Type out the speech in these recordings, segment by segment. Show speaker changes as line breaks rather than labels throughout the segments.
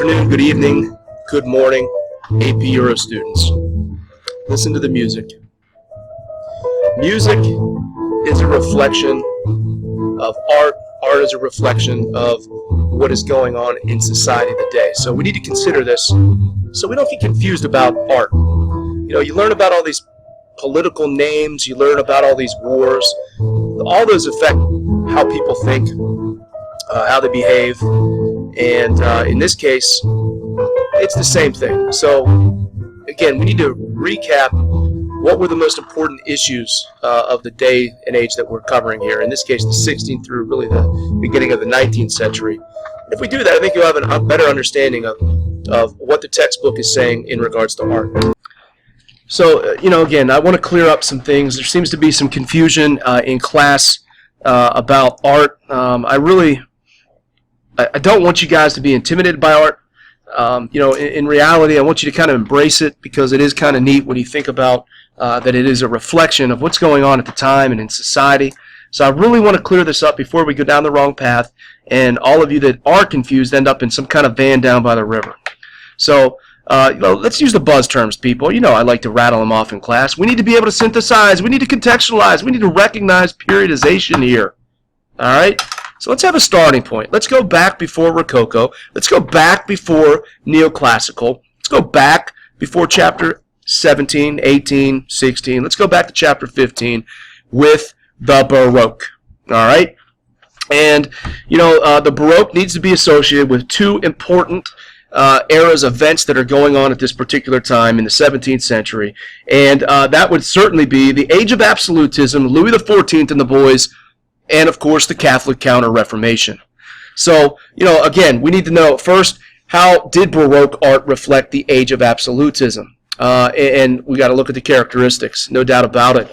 afternoon, good evening, good morning, AP Euro students. Listen to the music. Music is a reflection of art. Art is a reflection of what is going on in society today. So we need to consider this so we don't get confused about art. You know, you learn about all these political names, you learn about all these wars. All those affect how people think, how they behave. And in this case, it's the same thing. So again, we need to recap what were the most important issues of the day and age that we're covering here. In this case, the 16th through really the beginning of the 19th century. And if we do that, I think you'll have a better understanding of what the textbook is saying in regards to art. So, again, I want to clear up some things. There seems to be some confusion in class about art. I don't want you guys to be intimidated by art. In reality, I want you to kind of embrace it because it is kind of neat when you think about that it is a reflection of what's going on at the time and in society. So I really want to clear this up before we go down the wrong path and all of you that are confused end up in some kind of van down by the river. So, let's use the buzz terms, people. I like to rattle them off in class. We need to be able to synthesize. We need to contextualize. We need to recognize periodization here. All right? So let's have a starting point. Let's go back before Rococo. Let's go back before Neoclassical. Let's go back before chapter 17, 18, 16. Let's go back to chapter 15 with the Baroque. All right? And, the Baroque needs to be associated with two important eras, events that are going on at this particular time in the 17th century. And that would certainly be the Age of Absolutism, Louis XIV and the boys, and, of course, the Catholic Counter-Reformation. So, again, we need to know, first, how did Baroque art reflect the Age of Absolutism? And we got to look at the characteristics, no doubt about it.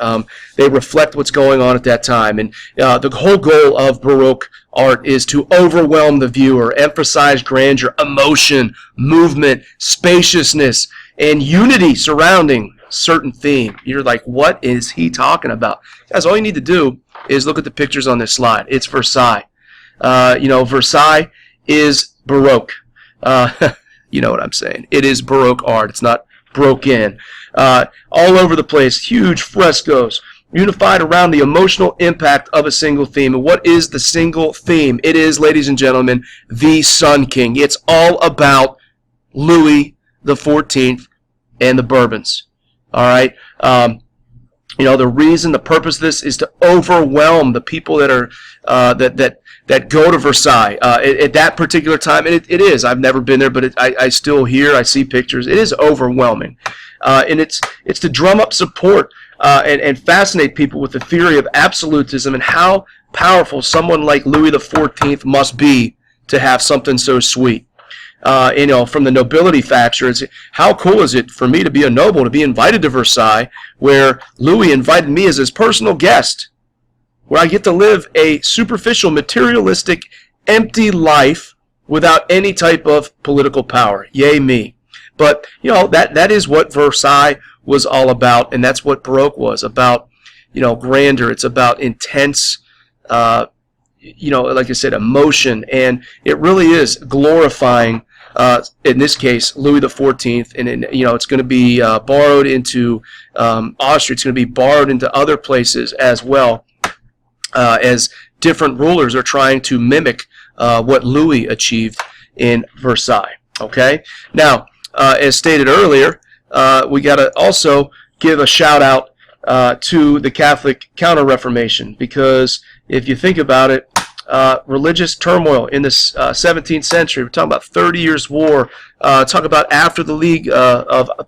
They reflect what's going on at that time. And the whole goal of Baroque art is to overwhelm the viewer, emphasize grandeur, emotion, movement, spaciousness, and unity surrounding certain theme. You're like, what is he talking about? Guys, all you need to do is look at the pictures on this slide. It's Versailles. Versailles is Baroque. You know what I'm saying. It is Baroque art. It's not broke in. All over the place, huge frescoes, unified around the emotional impact of a single theme. And what is the single theme? It is, ladies and gentlemen, the Sun King. It's all about Louis XIV and the Bourbons. All right? The reason, the purpose of this is to overwhelm the people that are that go to Versailles at that particular time. And it is. I've never been there, but I still hear. I see pictures. It is overwhelming, and it's to drum up support and fascinate people with the theory of absolutism and how powerful someone like Louis XIV must be to have something so sweet. From the nobility factor, how cool is it for me to be a noble, to be invited to Versailles, where Louis invited me as his personal guest, where I get to live a superficial, materialistic, empty life without any type of political power. Yay me. But, that is what Versailles was all about, and that's what Baroque was about, grandeur. It's about intense, like I said, emotion, and it really is glorifying, in this case, Louis XIV, and it's going to be borrowed into Austria. It's going to be borrowed into other places as well, as different rulers are trying to mimic what Louis achieved in Versailles. Okay? Now, as stated earlier, we got to also give a shout out to the Catholic Counter-Reformation, because if you think about it, religious turmoil in the 17th century. We're talking about 30 Years' War. Talk about after the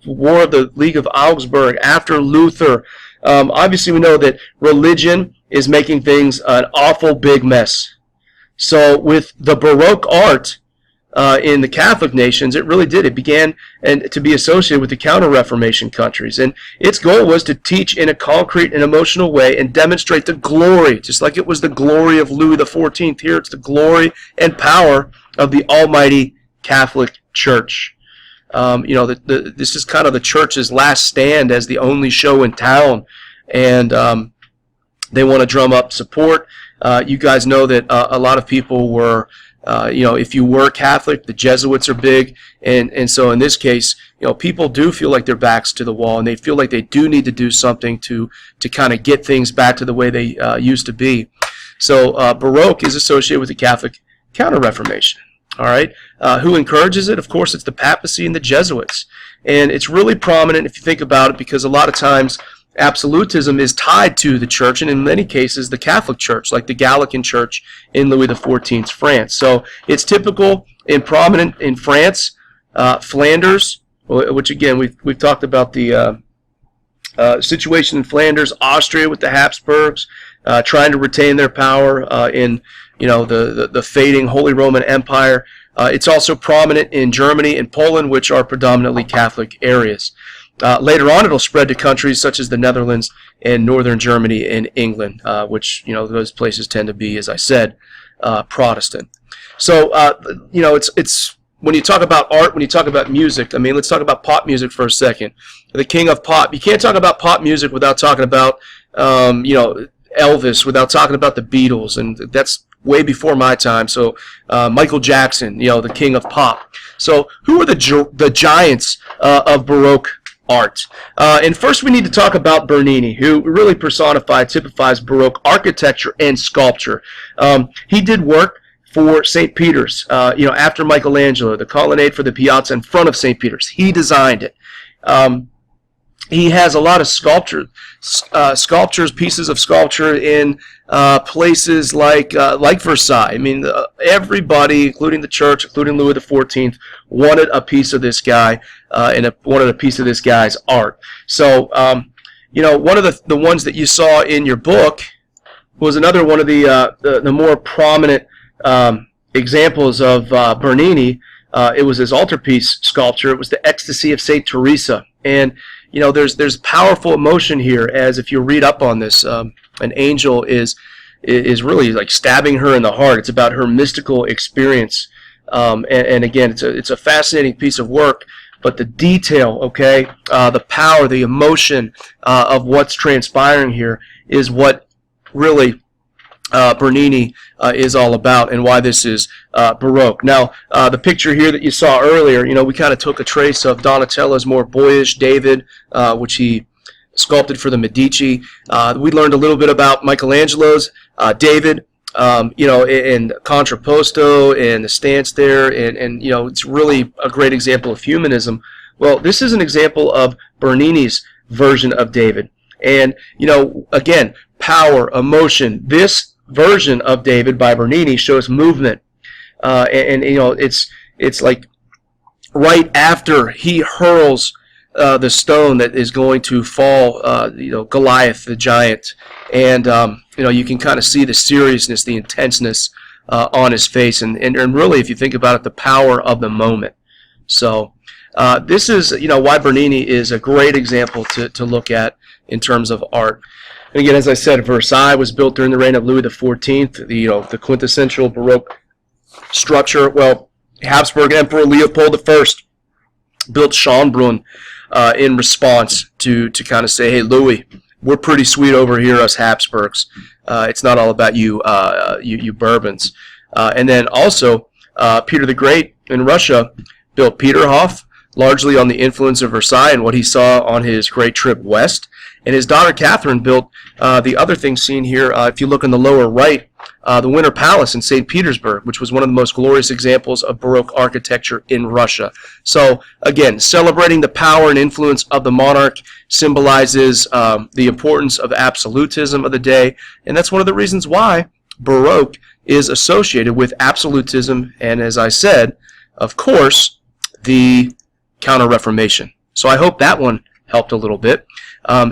War of the League of Augsburg, after Luther. Obviously, we know that religion is making things an awful big mess. So with the Baroque art in the Catholic nations, it really did. It began to be associated with the Counter-Reformation countries. And its goal was to teach in a concrete and emotional way and demonstrate the glory, just like it was the glory of Louis XIV. Here it's the glory and power of the almighty Catholic Church. This is kind of the church's last stand as the only show in town. And they want to drum up support You guys know that a lot of people were, if you were Catholic, the Jesuits are big, and so in this case, people do feel like their backs to the wall, and they feel like they do need to do something to kind of get things back to the way they used to be. So Baroque is associated with the Catholic Counter-Reformation. All right, who encourages it? Of course, it's the papacy and the Jesuits, and it's really prominent if you think about it, because a lot of times absolutism is tied to the church, and in many cases the Catholic Church, like the Gallican Church in Louis XIV's France. So it's typical and prominent in France, Flanders, which again we've talked about the situation in Flanders, Austria with the Habsburgs, trying to retain their power in the fading Holy Roman Empire. It's also prominent in Germany and Poland, which are predominantly Catholic areas. Later on, it'll spread to countries such as the Netherlands and northern Germany and England, which those places tend to be, as I said, Protestant. So it's when you talk about art, when you talk about music. I mean, let's talk about pop music for a second. The king of pop. You can't talk about pop music without talking about Elvis, without talking about the Beatles, and that's way before my time. So Michael Jackson, the king of pop. So who are the giants of Baroque art? And first we need to talk about Bernini, who really typifies Baroque architecture and sculpture. He did work for St. Peter's, after Michelangelo, the colonnade for the piazza in front of St. Peter's. He designed it. He has a lot of sculptures, pieces of sculpture in places like Versailles. I mean, everybody, including the church, including Louis XIV, wanted a piece of this guy and wanted a piece of this guy's art. So, one of the ones that you saw in your book was another one of the more prominent examples of Bernini. It was his altarpiece sculpture. It was the Ecstasy of St. Teresa. And there's powerful emotion here, as if you read up on this, an angel is really like stabbing her in the heart. It's about her mystical experience, and again, it's a fascinating piece of work. But the detail, the power, the emotion of what's transpiring here is what really Bernini is all about, and why this is Baroque. Now, the picture here that you saw earlier, we kind of took a trace of Donatello's more boyish David, which he sculpted for the Medici. We learned a little bit about Michelangelo's David, and contrapposto and the stance there, and it's really a great example of humanism. Well, this is an example of Bernini's version of David, and again, power, emotion. This version of David by Bernini shows movement, it's like right after he hurls the stone that is going to fall, Goliath the giant, and you can kind of see the seriousness, the intenseness on his face, and really, if you think about it, the power of the moment. So this is why Bernini is a great example to look at in terms of art. And again, as I said, Versailles was built during the reign of Louis XIV, the quintessential Baroque structure. Well, Habsburg Emperor Leopold I built Schönbrunn in response to kind of say, hey, Louis, we're pretty sweet over here, us Habsburgs. It's not all about you Bourbons. And then also, Peter the Great in Russia built Peterhof, largely on the influence of Versailles and what he saw on his great trip west. And his daughter Catherine built the other thing seen here, if you look in the lower right, the Winter Palace in St. Petersburg, which was one of the most glorious examples of Baroque architecture in Russia. So again, celebrating the power and influence of the monarch symbolizes the importance of absolutism of the day, and that's one of the reasons why Baroque is associated with absolutism, and as I said, of course, the Counter-Reformation. So I hope that one helped a little bit.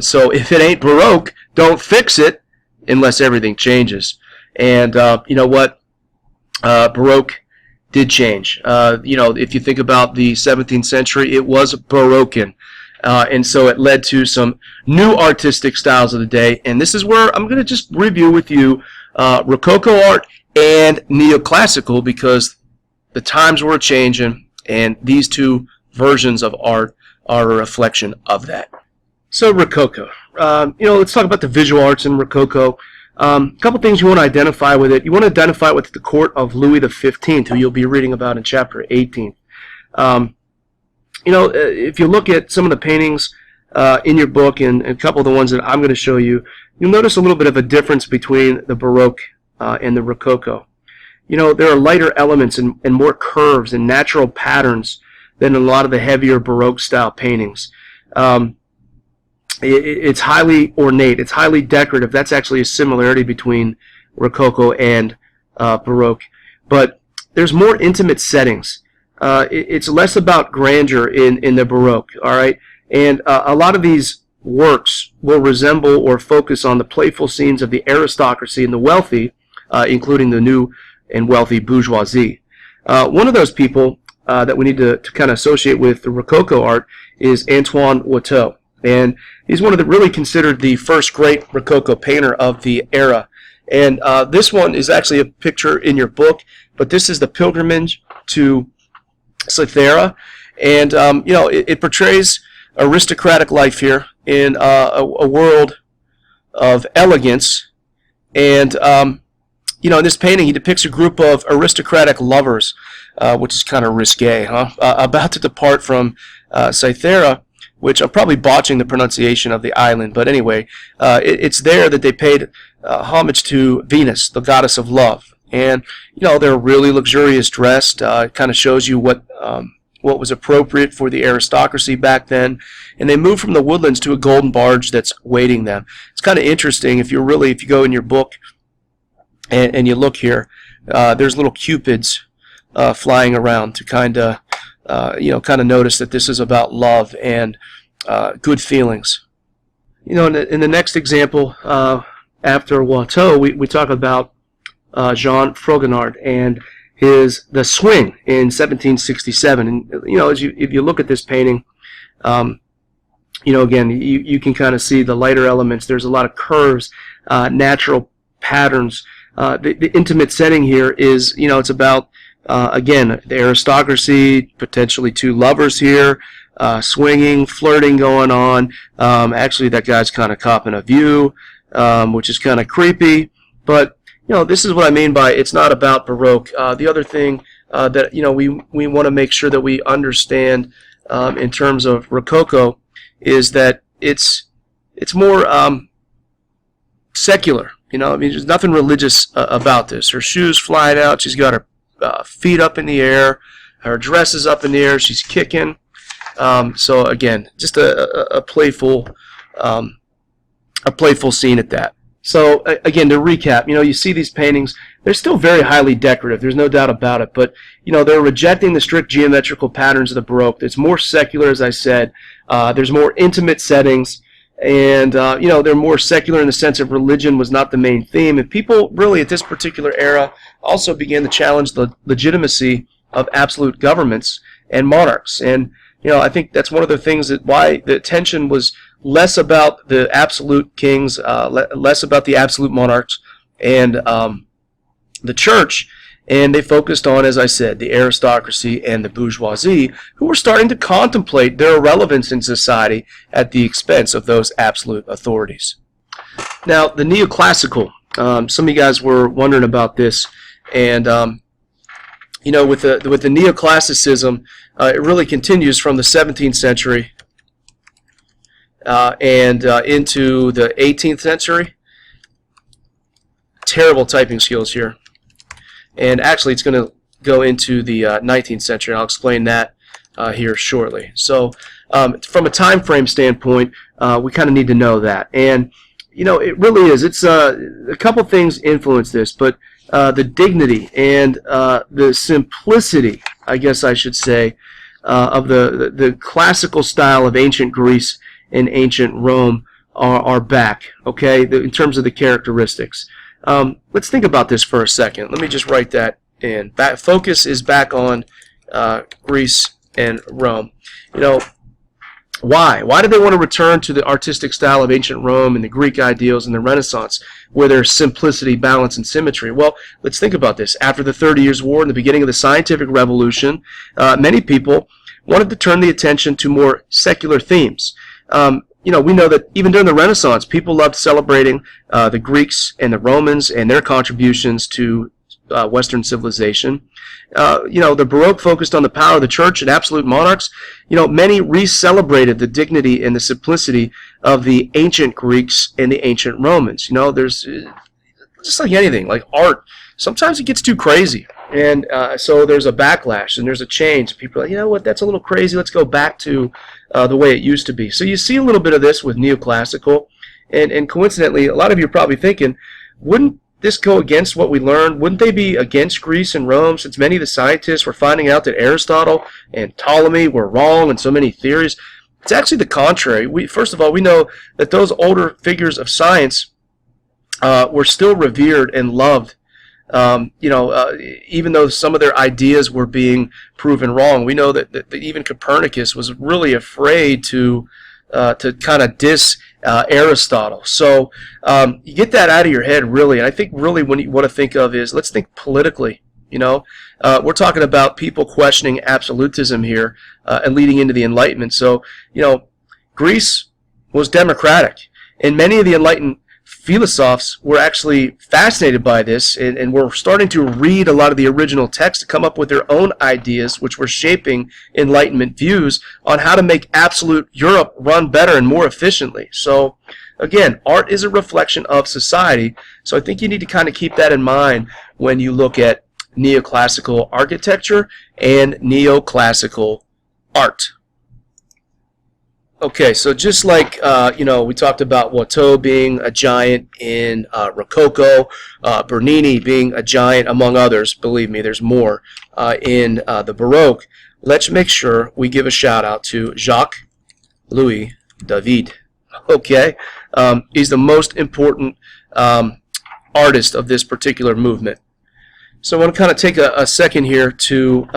So if it ain't Baroque, don't fix it unless everything changes. And you know what? Baroque did change. If you think about the 17th century, it was Baroquan. And so it led to some new artistic styles of the day. And this is where I'm going to just review with you Rococo art and Neoclassical, because the times were changing, and these two versions of art are a reflection of that. So Rococo. Let's talk about the visual arts in Rococo. A couple things you want to identify with it. You want to identify with the court of Louis XV, who you'll be reading about in chapter 18. If you look at some of the paintings in your book and a couple of the ones that I'm going to show you, you'll notice a little bit of a difference between the Baroque and the Rococo. There are lighter elements and more curves and natural patterns than a lot of the heavier Baroque style paintings. It's highly ornate. It's highly decorative. That's actually a similarity between Rococo and Baroque. But there's more intimate settings. It's less about grandeur in the Baroque, all right? And a lot of these works will resemble or focus on the playful scenes of the aristocracy and the wealthy, including the new and wealthy bourgeoisie. One of those people that we need to kind of associate with the Rococo art is Antoine Watteau. And he's one of the really considered the first great Rococo painter of the era. And this one is actually a picture in your book, but this is the Pilgrimage to Cythera. And, it portrays aristocratic life here in a world of elegance. And, in this painting, he depicts a group of aristocratic lovers, which is kind of risque, huh? About to depart from Cythera, which I'm probably botching the pronunciation of the island, but anyway, it's there that they paid homage to Venus, the goddess of love. And, they're really luxurious dressed. It kind of shows you what was appropriate for the aristocracy back then. And they move from the woodlands to a golden barge that's waiting them. It's kind of interesting if you go in your book and you look here, there's little cupids flying around to kind of notice that this is about love and good feelings. In the next example, after Watteau, we talk about Jean Fragonard and the Swing in 1767. And if you look at this painting, again, you can kind of see the lighter elements. There's a lot of curves, natural patterns. The intimate setting here is, it's about again, the aristocracy, potentially two lovers here, swinging, flirting going on. Actually, that guy's kind of copping a view, which is kind of creepy. But, this is what I mean by it's not about Baroque. The other thing that, we want to make sure that we understand in terms of Rococo is that it's more secular. There's nothing religious about this. Her shoes flying out. She's got her feet up in the air, her dress is up in the air, she's kicking. So again, just a playful scene at that. So again, to recap, you see these paintings, they're still very highly decorative, there's no doubt about it, but they're rejecting the strict geometrical patterns of the Baroque. It's more secular, as I said. There's more intimate settings. And, they're more secular in the sense of religion was not the main theme. And people really at this particular era also began to challenge the legitimacy of absolute governments and monarchs. And, I think that's one of the things that why the attention was less about the absolute kings, less about the absolute monarchs and the church. And they focused on, as I said, the aristocracy and the bourgeoisie, who were starting to contemplate their irrelevance in society at the expense of those absolute authorities. Now, the neoclassical, some of you guys were wondering about this, and with the neoclassicism, it really continues from the 17th century and into the 18th century. Terrible typing skills here. And actually, it's going to go into the 19th century. I'll explain that here shortly. So, from a time frame standpoint, we kind of need to know that. And, it really is. It's a couple things influence this, but the dignity and the simplicity, I guess I should say, of the classical style of ancient Greece and ancient Rome are back, okay, in terms of the characteristics. Let's think about this for a second. Let me just write that in. Focus is back on Greece and Rome. Why? Why did they want to return to the artistic style of ancient Rome and the Greek ideals and the Renaissance, where there's simplicity, balance, and symmetry? Well, let's think about this. After the 30 Years' War and the beginning of the scientific revolution, many people wanted to turn the attention to more secular themes. we know that even during the Renaissance, people loved celebrating the Greeks and the Romans and their contributions to Western civilization. The Baroque focused on the power of the church and absolute monarchs. Many re-celebrated the dignity and the simplicity of the ancient Greeks and the ancient Romans. There's just like anything, like art, sometimes it gets too crazy. And so there's a backlash and there's a change. People are like, you know what, that's a little crazy. Let's go back to the way it used to be. So you see a little bit of this with neoclassical. And coincidentally, a lot of you are probably thinking, wouldn't this go against what we learned? Wouldn't they be against Greece and Rome, since many of the scientists were finding out that Aristotle and Ptolemy were wrong in so many theories? It's actually the contrary. First of all, we know that those older figures of science were still revered and loved. Even though some of their ideas were being proven wrong, we know that even Copernicus was really afraid to kind of diss Aristotle. So you get that out of your head, really. And I think really what you want to think of is, let's think politically. We're talking about people questioning absolutism here and leading into the Enlightenment. So, Greece was democratic, and many of the Enlightened philosophers were actually fascinated by this, and were starting to read a lot of the original text to come up with their own ideas, which were shaping Enlightenment views on how to make absolute Europe run better and more efficiently. So again, art is a reflection of society, so I think you need to kind of keep that in mind when you look at neoclassical architecture and neoclassical art. Okay, so just like, we talked about Watteau being a giant in Rococo, Bernini being a giant among others, believe me, there's more, in the Baroque, let's make sure we give a shout out to Jacques-Louis David. Okay, he's the most important artist of this particular movement. So I want to kind of take a second here to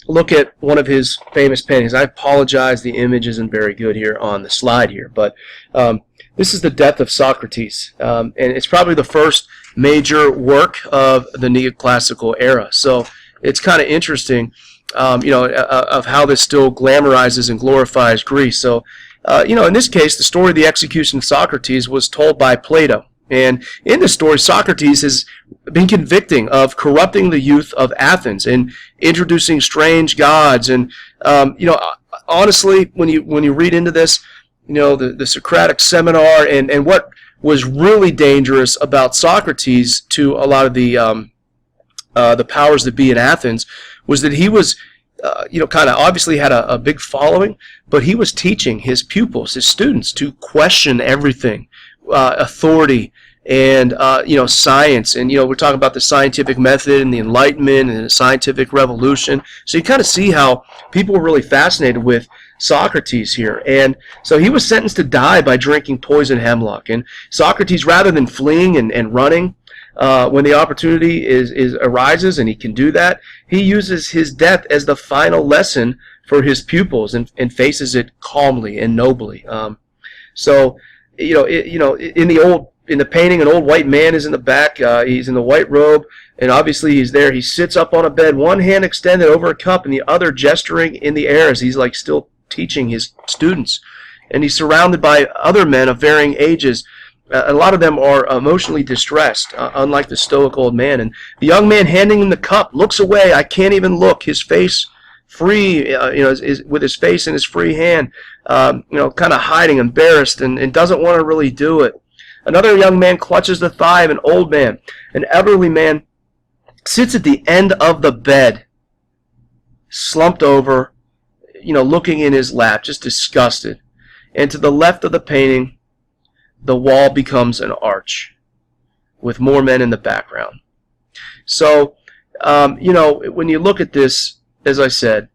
look at one of his famous paintings. I apologize, the image isn't very good here on the slide here, but this is the Death of Socrates, and it's probably the first major work of the neoclassical era. So it's kind of interesting, of how this still glamorizes and glorifies Greece. So, in this case, the story of the execution of Socrates was told by Plato. And in this story, Socrates has been convicting of corrupting the youth of Athens and introducing strange gods. And honestly, when you read into this, the Socratic seminar and what was really dangerous about Socrates to a lot of the powers that be in Athens was that he was kind of obviously had a big following, but he was teaching his pupils, his students, to question everything. Authority and science, and we're talking about the scientific method and the Enlightenment and the scientific revolution. So you kind of see how people were really fascinated with Socrates here, and so he was sentenced to die by drinking poison hemlock. And Socrates, rather than fleeing and running when the opportunity arises, and he can do that, he uses his death as the final lesson for his pupils and faces it calmly and nobly. In the painting, an old white man is in the back. He's in the white robe, and obviously he's there. He sits up on a bed, one hand extended over a cup, and the other gesturing in the air as he's like still teaching his students. And he's surrounded by other men of varying ages. A lot of them are emotionally distressed, unlike the stoic old man. And the young man handing him the cup looks away. I can't even look. His face free, with his face in his free hand, kind of hiding, embarrassed, and doesn't want to really do it. Another young man clutches the thigh of an old man. An elderly man sits at the end of the bed, slumped over, looking in his lap, just disgusted. And to the left of the painting, the wall becomes an arch with more men in the background. So, when you look at this, as I said,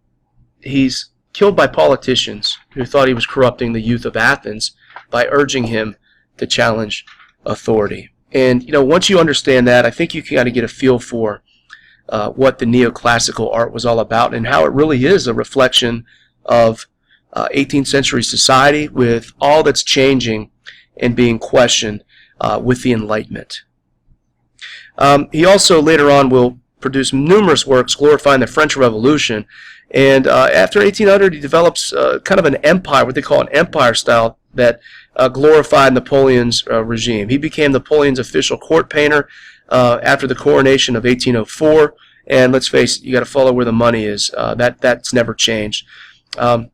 he's killed by politicians who thought he was corrupting the youth of Athens by urging him to challenge authority. And once you understand that, I think you can kind of get a feel for what the neoclassical art was all about and how it really is a reflection of 18th century society with all that's changing and being questioned with the Enlightenment. He also later on will produce numerous works glorifying the French Revolution, and after 1800 he develops kind of an empire, what they call an empire style that glorified Napoleon's regime. He became Napoleon's official court painter after the coronation of 1804. And let's face it, you got to follow where the money is. That's never changed. And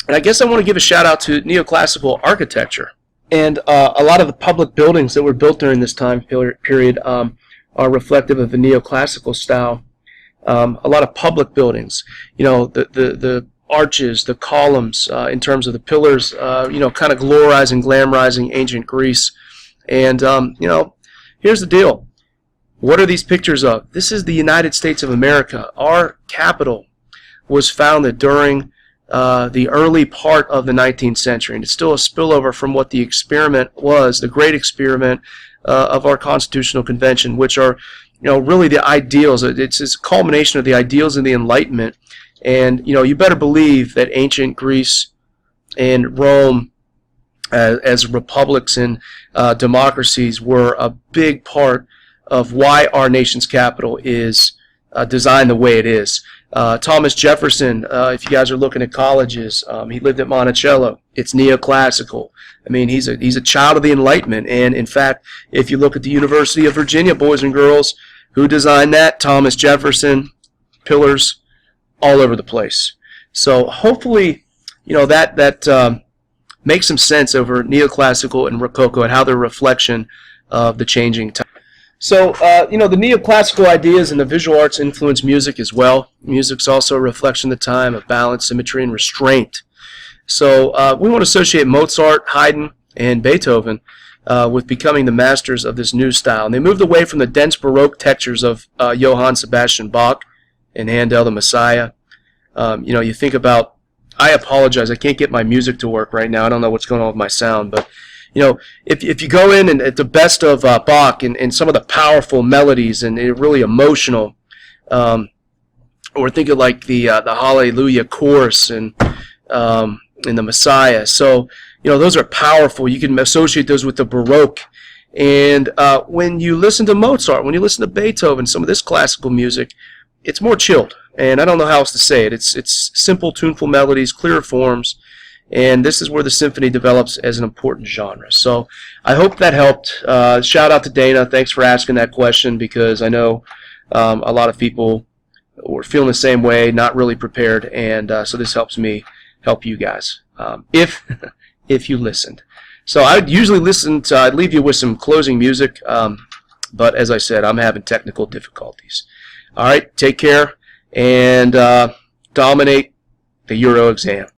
I guess I want to give a shout out to neoclassical architecture. And a lot of the public buildings that were built during this time period are reflective of the neoclassical style. A lot of public buildings, you know, the arches, the columns, in terms of the pillars, you know, kind of glamorizing ancient Greece. And, you know, here's the deal. What are these pictures of? This is the United States of America. Our capital was founded during the early part of the 19th century, and it's still a spillover from what the experiment was, the great experiment of our Constitutional Convention, which are, you know, really the ideals. It's a culmination of the ideals of the Enlightenment. And, you know, you better believe that ancient Greece and Rome as republics and democracies were a big part of why our nation's capital is designed the way it is. Thomas Jefferson, if you guys are looking at colleges, he lived at Monticello. It's neoclassical. I mean, he's a child of the Enlightenment. And in fact, if you look at the University of Virginia, boys and girls, who designed that? Thomas Jefferson. Pillars all over the place. So hopefully, you know, that makes some sense over neoclassical and Rococo and how they're a reflection of the changing time. So, you know, the neoclassical ideas and the visual arts influence music as well. Music's also a reflection of the time of balance, symmetry, and restraint. So we want to associate Mozart, Haydn, and Beethoven with becoming the masters of this new style. And they moved away from the dense Baroque textures of Johann Sebastian Bach and Handel the Messiah. You know, you think about, I apologize, I can't get my music to work right now. I don't know what's going on with my sound, but you know, if you go in and at the best of Bach and some of the powerful melodies and really emotional, or think of like the Hallelujah chorus and the Messiah. So, you know, those are powerful. You can associate those with the Baroque. And when you listen to Mozart, when you listen to Beethoven, some of this classical music, it's more chilled. And I don't know how else to say it. It's simple, tuneful melodies, clear forms. And this is where the symphony develops as an important genre. So I hope that helped. Shout out to Dana. Thanks for asking that question, because I know a lot of people were feeling the same way, not really prepared. And so this helps me help you guys, if you listened. So I'd usually I'd leave you with some closing music. But as I said, I'm having technical difficulties. All right, take care and dominate the Euro exam.